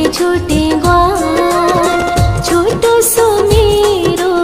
छोटे ग्वाल छोटो सो मेरो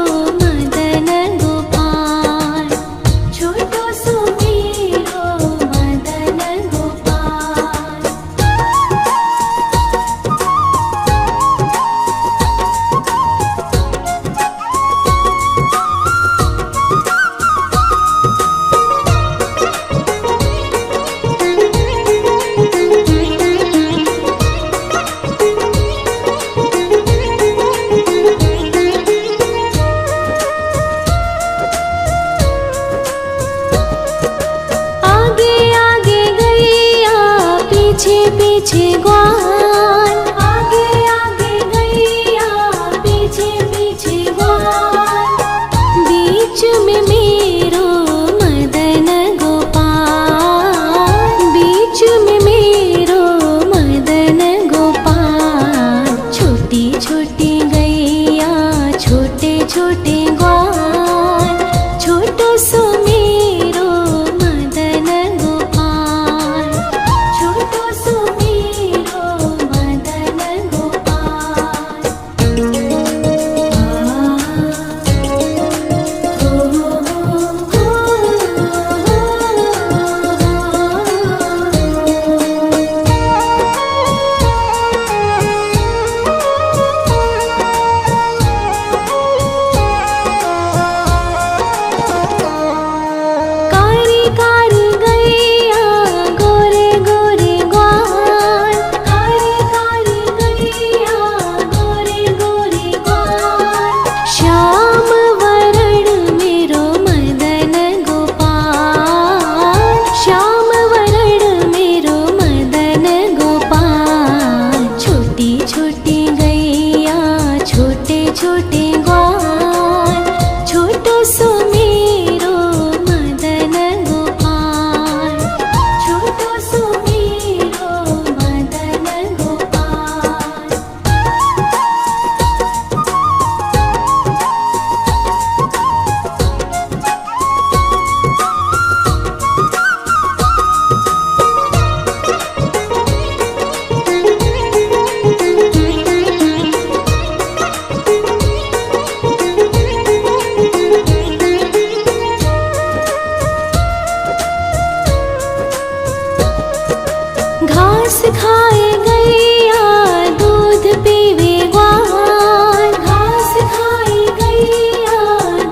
पीछे ग्वाल, आगे आगे गैया पीछे पीछे ग्वाल, बीच में मेरो मदन गोपाल, बीच में मेरो मदन गोपाल। छोटी छोटी गैया छोटे छोटे ग्वाल, छोटो सो मेरो मदन गोपाल, छोटो सो मेरो मदन गोपाल। कारी कारी गैया गोरे गोरे ग्वाल, कारी कारी गैया गोरे गोरे ग्वाल, श्याम वरण मेरो मदन गोपाल, श्याम वरण मेरो मदन गोपाल। छोटी छोटी गैया छोटे छोटे ग्वाल, छोटो सो मेरो मदन गोपाल, छोटो सो मेरो मदन गोपाल। घास खाए गैया दूध पीवे ग्वाल, घास खाए गैया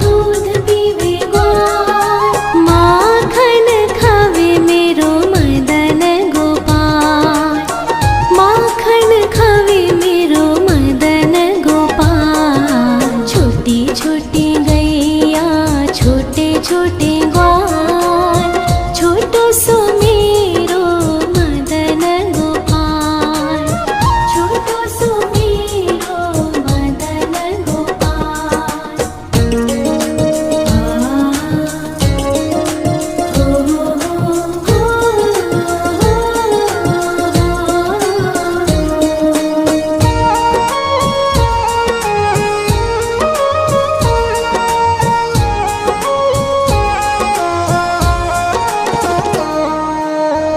दूध पीवे ग्वाल, माखन खावे मेरो मदन गोपाल, माखन खावे मेरो मदन गोपाल। छोटी छोटी गैया छोटे छोटे ग्वाल, छोटो सो मेरो मदन गोपाल, छोटो सो मेरो मदन गोपाल।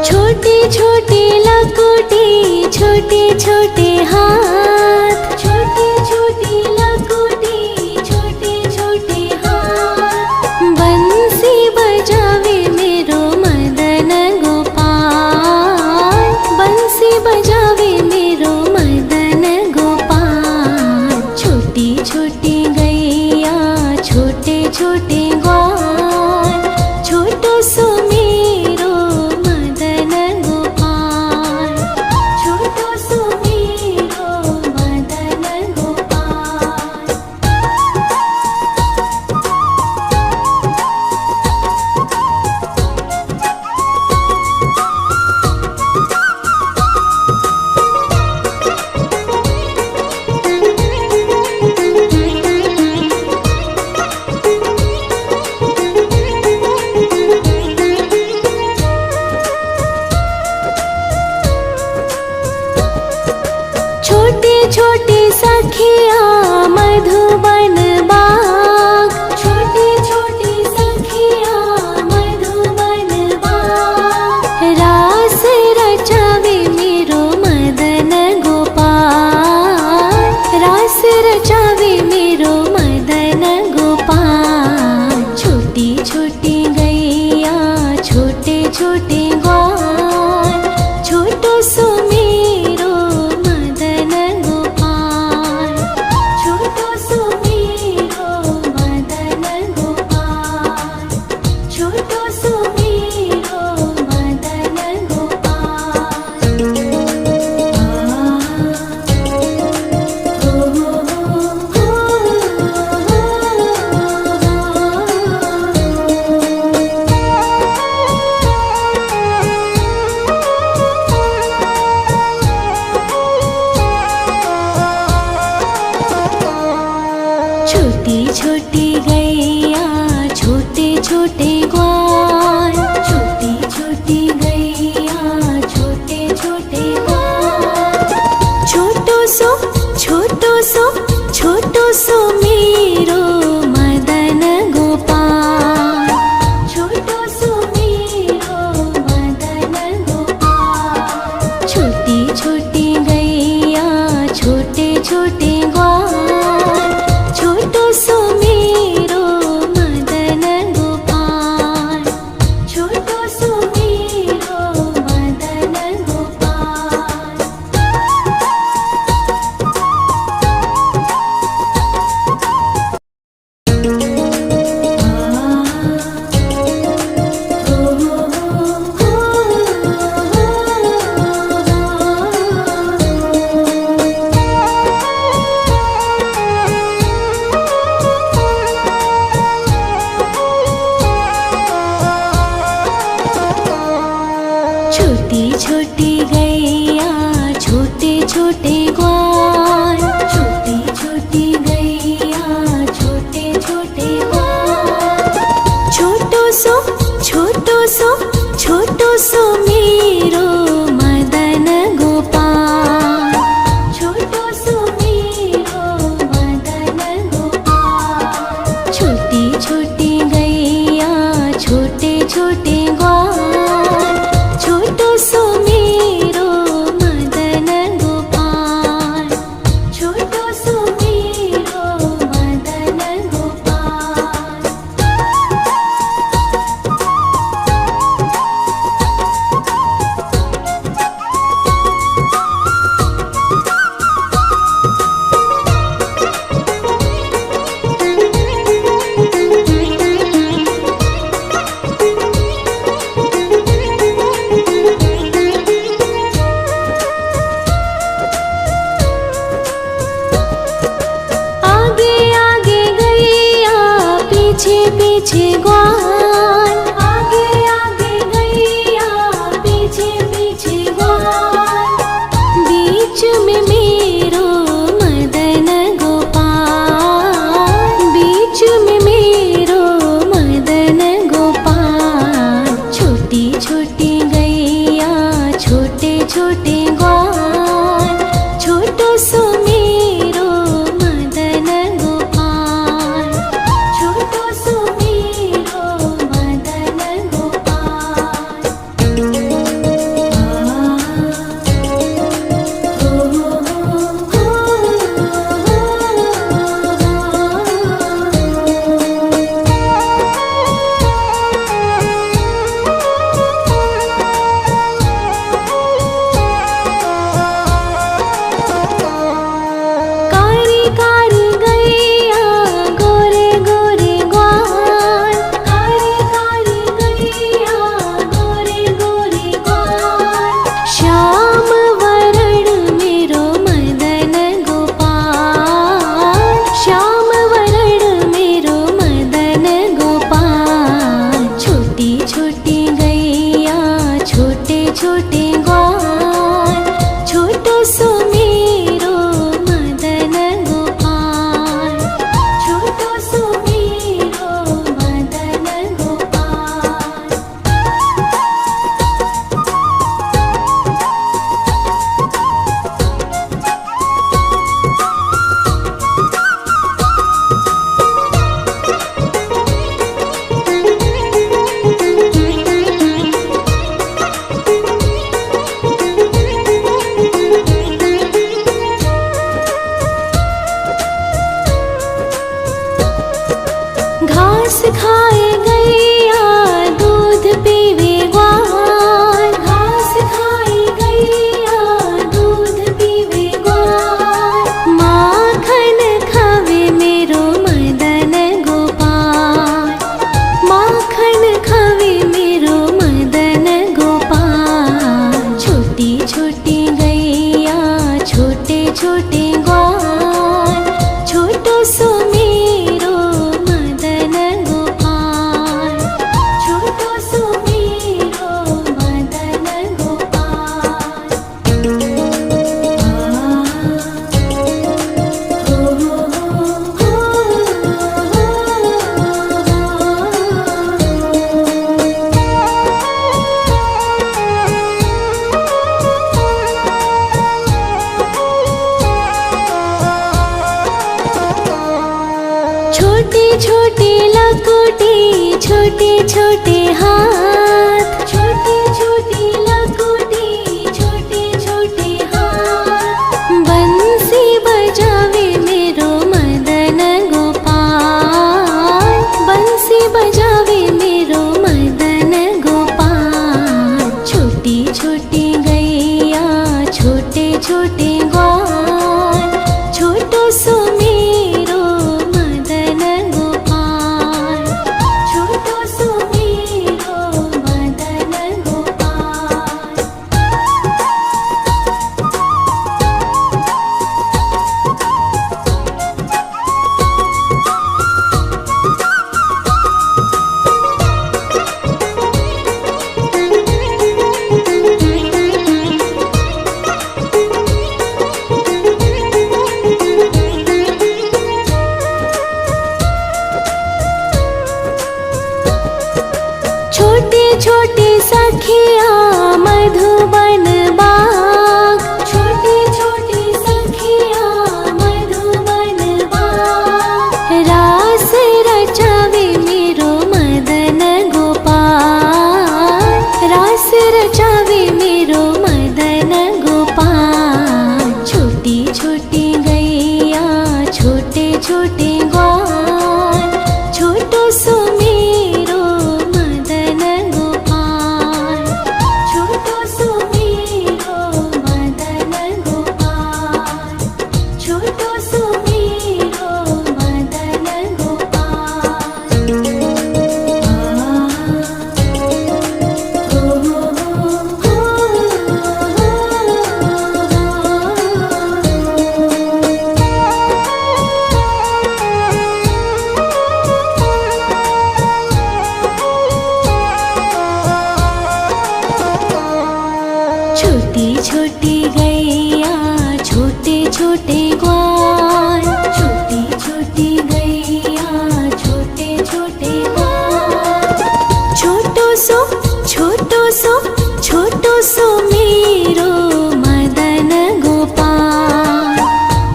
छोटी छोटी लकुटी छोटे छोटे हाथ, छोटी छोटी लकुटी छोटे छोटे हाथ, बंसी बजावे मेरो मदन गोपाल, बंसी बजावे मेरो मदन गोपाल। छोटी छोटी गैया छोटे छोटे ग्वाल, छोटो सो मेरो मदन गोपाल, छोटो सो मेरो मदन गोपाल। छोटे छोटे सखिया मधुबन बाग, छोटे छोटे सखिया मधुबन बाग, रास रचावे मेरो मदन गोपाल, रास रचावे मेरो मदन गोपाल। छोटी छोटी गैया छोटे छोटे ग्वाल, छोटो सो मेरो मदन गोपाल, छोटो सो मेरो मदन गोपाल, छोटो सो मेरो मदन गोपाल। छोटी छोटी गैया छोटे छोटे ग्वाल, छोटी छोटी गैया छोटे छोटे ग्वाल। छोटो सो मेरो मदन गोपाल, छोटो सो मेरो मदन गोपाल। छोटी छोटी गैया छोटे छोटे ग्वाल, छोटो सो मेरो मदन गोपाल, छोटो सो मेरो मदन गोपाल। छोटी छोटी गैया छोटे छोटे ग्वाल, छोटी छोटी गैया छोटे छोटे ग्वाल। छोटो सो मेरो मदन गोपाल, छोटो सो मेरो मदन गोपाल। छोटी छोटी गैया छोटे छोटे ग्वाल, छोटो सो मेरो मदन गोपाल, छोटो सो मेरो मदन गोपाल। आगे आगे गैया पीछे पीछे ग्वाल, आगे आगे गैया पीछे पीछे ग्वाल। बीच में मेरो मदन गोपाल, बीच में मेरो मदन गोपाल। छोटी छोटी गैया छोटे छोटे ग्वाल, छोटो सो मेरो मदन गोपाल, छोटो सो मेरो मदन गोपाल। कारी कारी गैया गोरे गोरे ग्वाल, कारी कारी गैया गोरे गोरे ग्वाल। श्याम वरण मेरो मदन गोपाल, श्याम वरण मेरो मदन गोपाल। छोटी छोटी गैया छोटे छोटे ग्वाल, छोटो सो मेरो मदन गोपाल, छोटो सो मेरो मदन गोपाल। घास खाए गैया दूध पीवे ग्वाल, घास खाए गैया दूध पीवे ग्वाल। माखन खावे मेरो मदन गोपाल, माखन खावे मेरो मदन गोपाल। छोटी छोटी गैया छोटे छोटे ग्वाल, छोटो सो मेरो मदन गोपाल, छोटे छोटे लकोटे छोटे छोटे हाथ, छोटे छोटे लकोटे छोटे छोटे हाथ। बंसी बजावे मेरो मदन गोपाल, बंसी बजावे मेरो मदन गोपाल। छोटी छोटी गैया छोटे छोटे ग्वाल, छोटो सो मेरो मदन गोपाल, छोटो सो मेरो मदन गोपाल। छोटे छोटे सखिया मधुबन बाग, छोटे छोटे सखिया मधुबन बाग। रास रचावे मेरो मदन गोपाल, रास रचावे मेरो मदन गोपाल। छोटी छोटी गैया छोटे छोटे ग्वाल, छोटो सो मेरो मदन गोपाल, छोटो सो मेरो मदन गोपाल, छोटो सो मेरो मदन गोपाल। छोटी छोटी गैया छोटे छोटे ग्वाल, छोटी छोटी गैया छोटे छोटे ग्वाल। छोटो सो छोटो सो मेरो मदन गोपाल,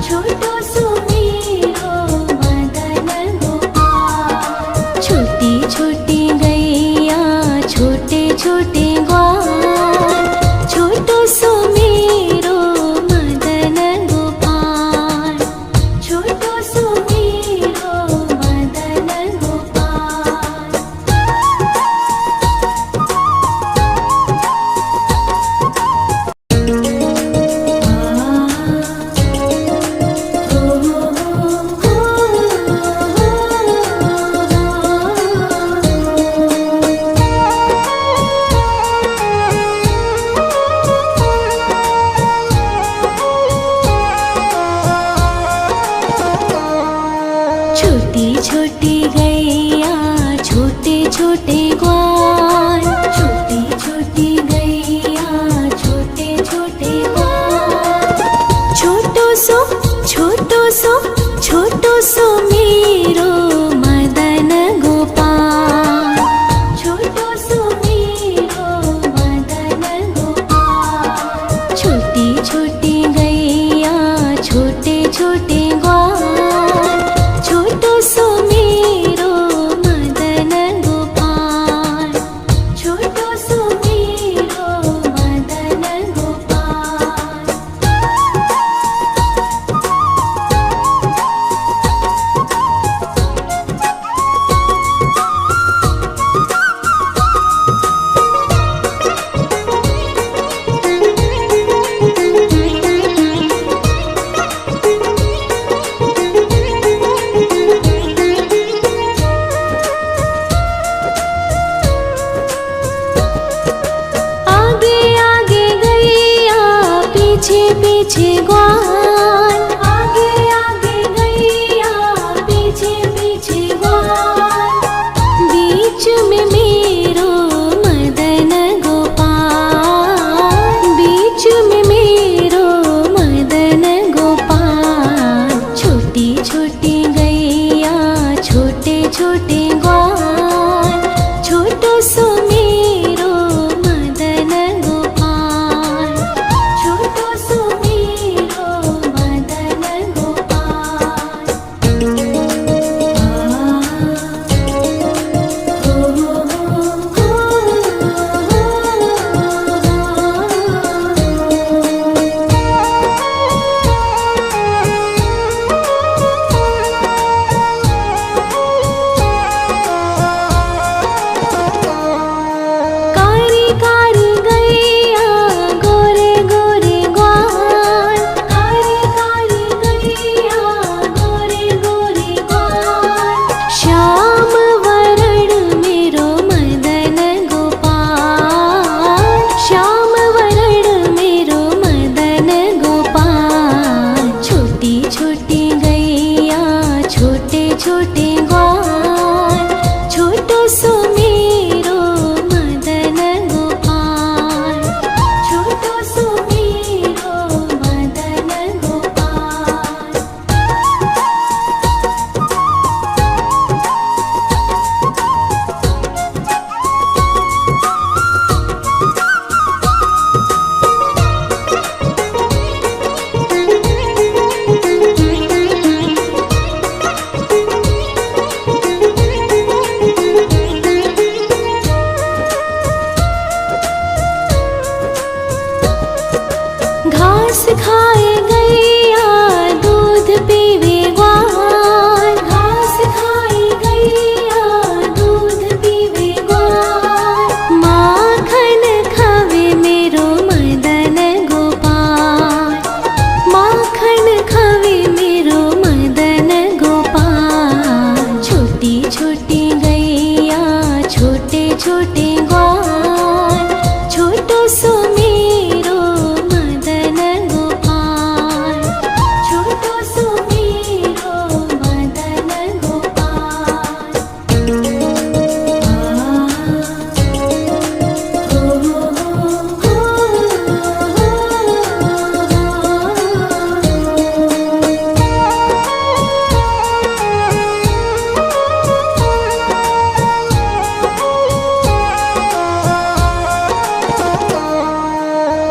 छोटो सो मेरो मदन गोपाल। छोटी छोटी गैया छोटे छोटे ग्वाल, छोटो सो मेरो मदन गोपाल, छोटो सो मेरो मदन गोपाल। छोटी छोटी गैया छोटे छोटे ग्वाल, छोटी छोटी गैया छोटे छोटे ग्वाल। छोटो सो मेरो मदन गोपाल, छोटो सो मेरो मदन गोपाल। छोटी छोटी गैया छोटे छोटे ग्वाल, छोटो सो मेरो मदन गोपाल, छोटो सो मेरो मदन गोपाल। पीछे पीछे ग्वाल, आगे आगे गैया पीछे पीछे ग्वाल। बीच में मेरो मदन गोपाल, बीच में मेरो मदन गोपाल। छोटी छोटी गैया छोटे छोटे ग्वाल, छोटो सो मेरो मदन गोपाल, छोटो सो मेरो मदन गोपाल। छोटे ग्वाल, छोटो सो मेरो मदन गोपाल, छोटो सो मेरो मदन गोपाल। घास खाए गैया दूध पीवे ग्वाल, घास खाए गैया दूध पीवे ग्वाल, माखन खावे मेरो मदन गोपाल, माखन खावे मेरो मदन गोपाल। छोटी छोटी गैया छोटे छोटे ग्वाल, छोटो सो मेरो मदन गोपाल, छोटो सो मेरो मदन गोपाल।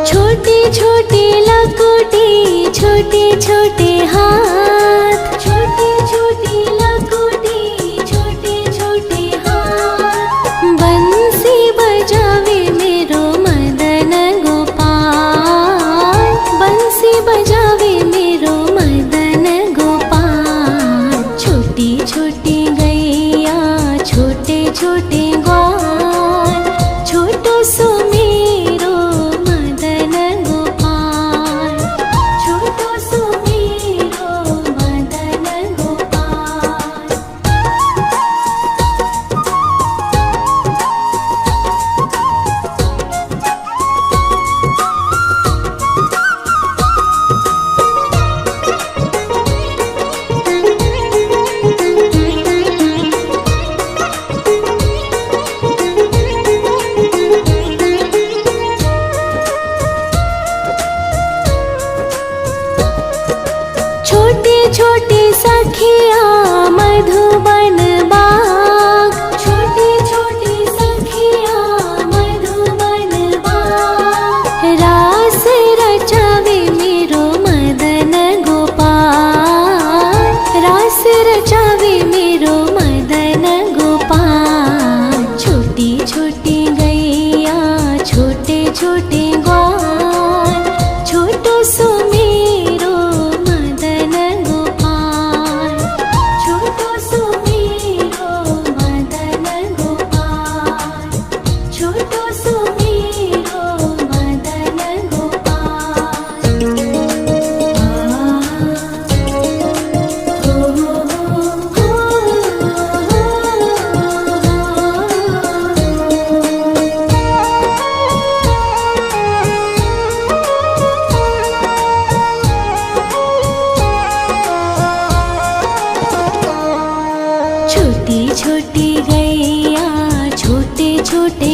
छोटी छोटी लकुटी छोटे छोटे हाथ, छोटी छोटी लकुटी छोटे छोटे हाथ, बंसी बजावे मेरो मदन गोपाल, बंसी बजावे मेरो मदन गोपाल। छोटी छोटी गैया छोटे छोटे ग्वाल, छोटो सो मेरो मदन गोपाल, छोटो सो मेरो मदन गोपाल। छोटे छोटे सखिया मधुबन बाग, छोटे छोटे सखिया मधुबन बाग, रास रचावे मेरो मदन गोपाल, रास रचावे मेरो मदन गोपाल। छोटी छोटी गैया छोटे छोटे ग्वाल, छोटो सो मेरो मदन गोपाल, छोटो सो मेरो मदन गोपाल, छोटो सो मेरो मदन गोपाल। छोटी छोटी गैया छोटे छोटे